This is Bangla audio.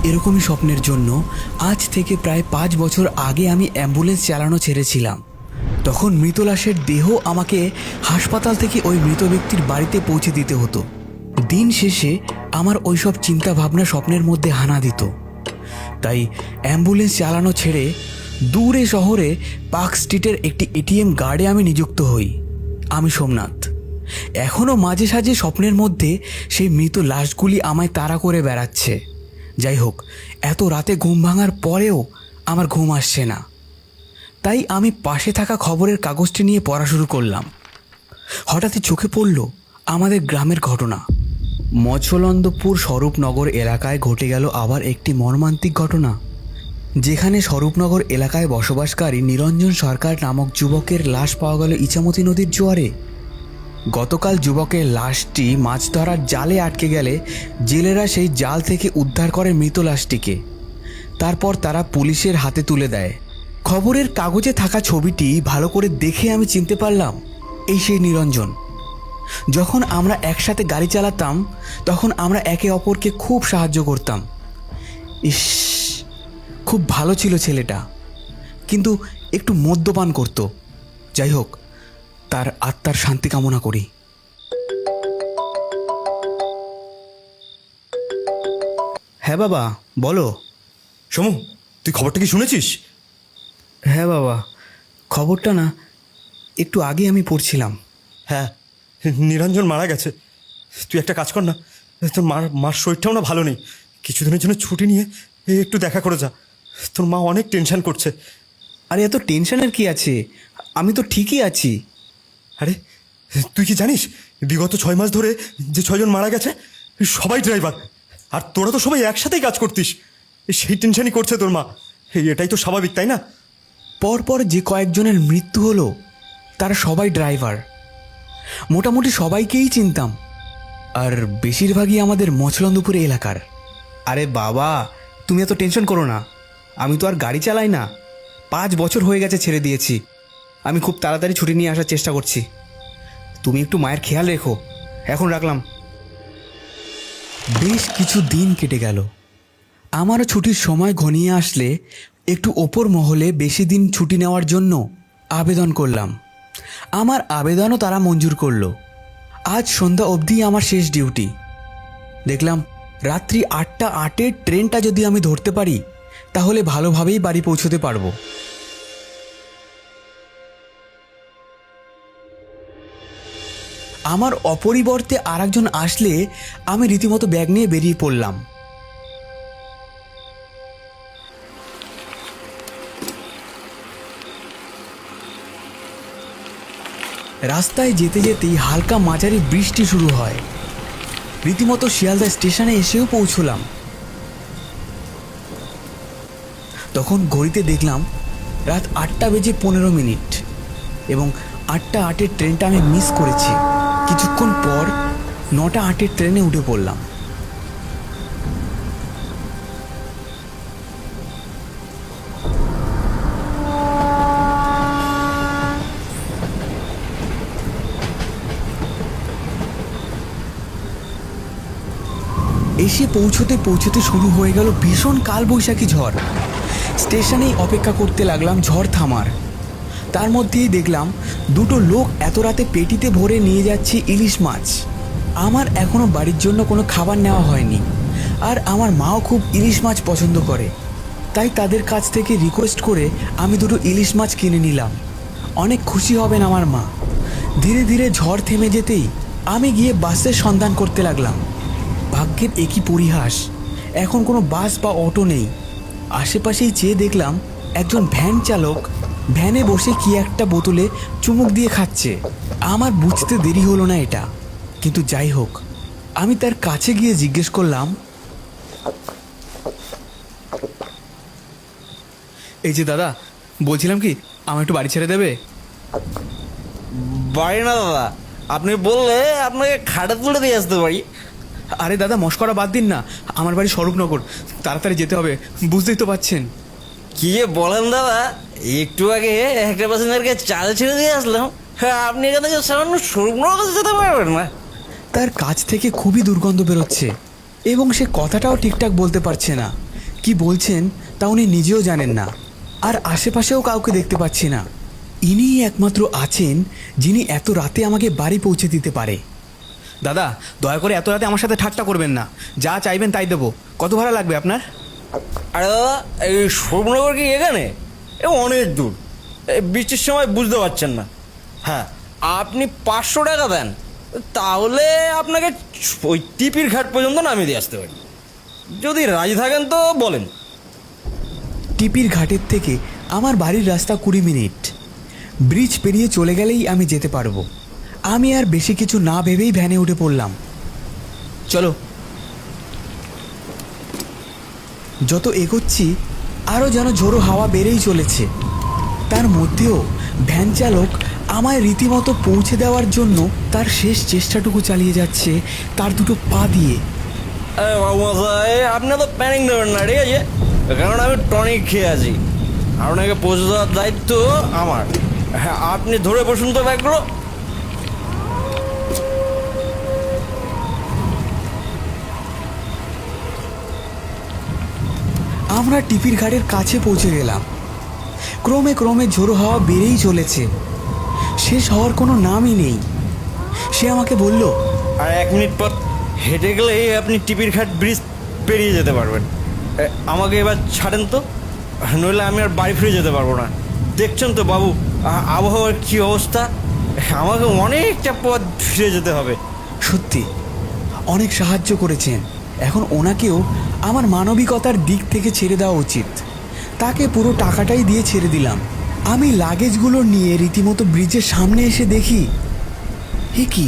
এরকমই স্বপ্নের জন্য আজ থেকে প্রায় 5 বছর আগে আমি অ্যাম্বুলেন্স চালানো ছেড়েছিলাম। তখন মৃত লাশের দেহ আমাকে হাসপাতাল থেকে ওই মৃত ব্যক্তির বাড়িতে পৌঁছে দিতে হতো। দিন শেষে আমার ওইসব চিন্তা ভাবনা স্বপ্নের মধ্যে হানা দিত। তাই অ্যাম্বুলেন্স চালানো ছেড়ে দূরে শহরে পার্ক স্ট্রিটের একটি এটিএম গার্ডে আমি নিযুক্ত হই। আমি সোমনাথ। এখনও মাঝে সাঝে স্বপ্নের মধ্যে সেই মৃত লাশগুলি আমায় তাড়া করে বেড়াচ্ছে। যাই হোক, এত রাতে ঘুম ভাঙার পরেও আমার ঘুম আসছে না। তাই আমি পাশে থাকা খবরের কাগজটি নিয়ে পড়া শুরু করলাম। হঠাৎই চোখে পড়ল আমাদের গ্রামের ঘটনা। মৎস্যলন্দপুর স্বরূপনগর এলাকায় ঘটে গেল আবার একটি মর্মান্তিক ঘটনা, যেখানে স্বরূপনগর এলাকায় বসবাসকারী নিরঞ্জন সরকার নামক যুবকের লাশ পাওয়া গেল ইছামতি নদীর জোয়ারে। গতকাল যুবকের লাশটি মাছ ধরার জালে আটকে গেলে জেলেরা সেই জাল থেকে উদ্ধার করে মৃত লাশটিকে। তারপর তারা পুলিশের হাতে তুলে দেয়। খবরের কাগজে থাকা ছবিটি ভালো করে দেখে আমি চিনতে পারলাম এই সেই নিরঞ্জন। যখন আমরা একসাথে গাড়ি চালাতাম তখন আমরা একে অপরকে খুব সাহায্য করতাম। ইস, খুব ভালো ছিল ছেলেটা, কিন্তু একটু মদ্যপান করত। যাই হোক, তার আত্মার শান্তি কামনা করি। হ্যাঁ বাবা, বলো। সমু, তুই খবরটা কি শুনেছিস? হ্যাঁ বাবা, খবরটা না একটু আগে আমি পড়ছিলাম। হ্যাঁ, নিরঞ্জন মারা গেছে। তুই একটা কাজ কর না, তোর মার শরীরটাও না ভালো নেই। কিছুদিনের জন্য ছুটি নিয়ে একটু দেখা করে যা। তোর মা অনেক টেনশন করছে। আরে এত টেনশনের কি আছে, আমি তো ঠিকই আছি। আরে তুই কি জানিস, বিগত 6 মাস ধরে যে 6 জন মারা গেছে সবাই ড্রাইভার। আর তোরা তো সবাই একসাথেই কাজ করতিস, সেই টেনশনই করছে তোর মা। এটাই তো স্বাভাবিক, তাই না? পরপর যে কয়েকজনের মৃত্যু হলো তারা সবাই ড্রাইভার। মোটামুটি সবাইকেই চিনতাম, আর বেশিরভাগই আমাদের মছলন্দপুর এলাকার। আরে বাবা, তুমি এত টেনশন করো না। আমি তো আর গাড়ি চালাই না, 5 বছর হয়ে গেছে ছেড়ে দিয়েছি। আমি খুব তাড়াতাড়ি ছুটি নিয়ে আসার চেষ্টা করছি। তুমি একটু মায়ের খেয়াল রেখো। এখন রাখলাম। বেশ কিছু দিন কেটে গেল। আমারও ছুটির সময় ঘনিয়ে আসলে একটু ওপর মহলে বেশি দিন ছুটি নেওয়ার জন্য আবেদন করলাম। আমার আবেদনও তারা মঞ্জুর করলো। আজ সন্ধ্যা অবধি আমার শেষ ডিউটি। দেখলাম রাত্রি 8টা 8-এর ট্রেনটা যদি আমি ধরতে পারি তাহলে ভালোভাবেই বাড়ি পৌঁছতে পারবো। আমার অপরিবর্তে আরেকজন আসলে আমি রীতিমতো ব্যাগ নিয়ে বেরিয়ে পড়লাম। রাস্তায় যেতে যেতেই হালকা মাঝারি বৃষ্টি শুরু হয়। রীতিমতো শিয়ালদা স্টেশনে এসেও পৌঁছলাম। তখন ঘড়িতে দেখলাম রাত 8:15 এবং 8টা 8-এর ট্রেনটা আমি মিস করেছি। কিছুক্ষণ পর 9টা 8-এর ট্রেনে উঠে পড়লাম। এসে পৌঁছতে পৌঁছতে শুরু হয়ে গেল ভীষণ কালবৈশাখী ঝড়। স্টেশনেই অপেক্ষা করতে লাগলাম ঝড় থামার। তার মধ্যেই দেখলাম 2টো লোক এত রাতে পেটিতে ভরে নিয়ে যাচ্ছে ইলিশ মাছ। আমার এখনও বাড়ির জন্য কোনো খাবার নেওয়া হয়নি, আর আমার মাও খুব ইলিশ মাছ পছন্দ করে। তাই তাদের কাছ থেকে রিকোয়েস্ট করে আমি 2টো ইলিশ মাছ কিনে নিলাম। অনেক খুশি হবেন আমার মা। ধীরে ধীরে ঝড় থেমে যেতেই আমি গিয়ে বাসের সন্ধান করতে লাগলাম। ভাগ্যের একই পরিহাস, এখন কোনো বাস বা অটো নেই। আশেপাশেই চেয়ে দেখলাম একজন ভ্যান চালক ভ্যানে বসে কি একটা বোতলে চুমুক দিয়ে খাচ্ছে। আমার বুঝতে দেরি হলো না এটা, কিন্তু যাই হোক, আমি তার কাছে গিয়ে জিজ্ঞেস করলাম, এই যে দাদা, বলছিলাম কি আমার একটু বাড়ি ছেড়ে দেবে? বাড়ি না দাদা, আপনি বললে আপনাকে খাটে তুলে দিয়ে আসতে পারি। আরে দাদা, মশকরা বাদ দিন না, আমার বাড়ি স্বরূপনগর, তাড়াতাড়ি যেতে হবে, বুঝতেই তো পাচ্ছেন। কি যে বলেন দাদা, একটু আগে একটা প্যাসেঞ্জারকে চাল ছেড়ে দিয়ে আসলাম। হ্যাঁ, আপনি এখান থেকে সামান্য স্বরূপনগর যেতে পারবেন না? তার কাছ থেকে খুবই দুর্গন্ধ বেরোচ্ছে এবং সে কথাটাও ঠিকঠাক বলতে পারছে না। কি বলছেন তা উনি নিজেও জানেন না, আর আশেপাশেও কাউকে দেখতে পাচ্ছি না। ইনিই একমাত্র আছেন যিনি এত রাতে আমাকে বাড়ি পৌঁছে দিতে পারে। দাদা, দয়া করে এত রাতে আমার সাথে ঠাট্টা করবেন না। যা চাইবেন তাই দেবো। কত ভাড়া লাগবে আপনার? আরে দাদা, এই শোভনগর কি এখানে? এ অনেক দূর, এই বৃষ্টির সময় বুঝতে পারছেন না। হ্যাঁ, আপনি 500 টাকা দেন, তাহলে আপনাকে ওই টিপির ঘাট পর্যন্ত নামিয়ে দিয়ে আসতে পারি। যদি রাজি থাকেন তো বলেন। টিপির ঘাটের থেকে আমার বাড়ির রাস্তা 20 মিনিট। ব্রিজ পেরিয়ে চলে গেলেই আমি যেতে পারবো। আমি আর বেশি কিছু না ভেবেই ভ্যানে উঠে পড়লাম। চলো। যত এগোচ্ছি আরও যেন ঝোড়ো হাওয়া বেড়েই চলেছে। তার মধ্যেও ভ্যান চালক আমায় রীতিমতো পৌঁছে দেওয়ার জন্য তার শেষ চেষ্টাটুকু চালিয়ে যাচ্ছে তার দুটো পা দিয়ে। আরে বাবু মশাই, আপনি তো প্যানিক নেবেন না, ঠিক আছে? কারণ আমি টনিক খেয়ে আছি। আপনাকে পৌঁছে দেওয়ার দায়িত্ব আমার। হ্যাঁ, আপনি ধরে বসুন তো ব্যাগগুলো। আমরা টিপির ঘাটের কাছে পৌঁছে গেলাম। ক্রমে ক্রমে ঝোড়ো হাওয়া বেড়েই চলেছে, শেষ হওয়ার কোনো নামই নেই। সে আমাকে বলল, আর 1 মিনিট পর হেঁটে গেলেই আপনি টিপির ঘাট ব্রিজ পেরিয়ে যেতে পারবেন। আমাকে এবার ছাড়েন তো, নইলে আমি আর বাড়ি ফিরে যেতে পারবো না। দেখছেন তো বাবু, আবহাওয়ার কী অবস্থা। আমাকে অনেকটা পথ ফিরে যেতে হবে। সত্যি অনেক সাহায্য করেছেন। এখন ওনাকেও আমার মানবিকতার দিক থেকে ছেড়ে দেওয়া উচিত। তাকে পুরো টাকাটাই দিয়ে ছেড়ে দিলাম। আমি লাগেজগুলো নিয়ে রীতিমতো ব্রিজের সামনে এসে দেখি, এ কি,